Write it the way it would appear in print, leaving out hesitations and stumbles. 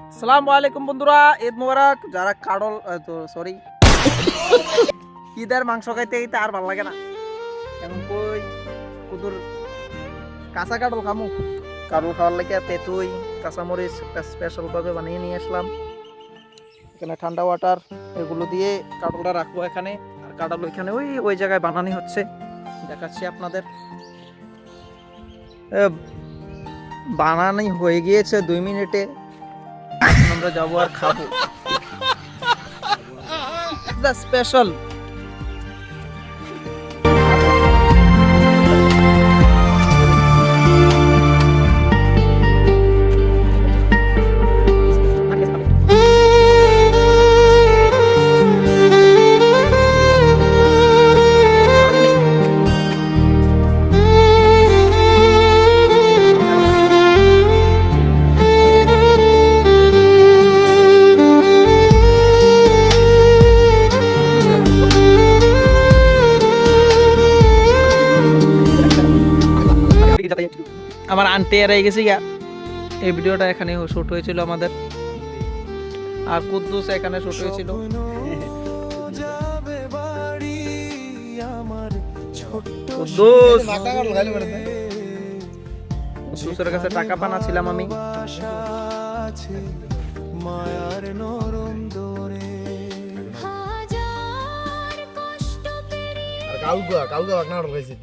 আসসালামু আলাইকুম বন্ধুরা, ঈদ মোবারক। যারা কাটল সরি ঈদের মাংস খাইতে খাইতে আর ভালো লাগে না, এখন কই কুদুর কাঁচা কাটল খামু। কাটল খাওয়ার লাগে তেঁতুই কাঁচামরিচ স্পেশাল ভাবে বানিয়ে নিয়ে আসলাম। এখানে ঠান্ডা ওয়াটার এগুলো দিয়ে কাটলটা রাখবো এখানে, আর কাটল ওইখানে ওই ওই জায়গায় বানানি হচ্ছে, দেখাচ্ছি আপনাদের। বানানি হয়ে গিয়েছে 2 মিনিটে, আমরা যাবো আর খাবো দ্য স্পেশাল। আমার আন্টি এরাই গেছে গা। এই ভিডিওটা এখানে শুট হয়েছিল আমাদের, আর কুদ্দুস এখানে শুট হয়েছিল। কুদ্দুসের কাছে টাকা পানা ছিলাম আমি। মায়ার নরম দরে আর কাউগা কাউগা বাকনা রয়েছে।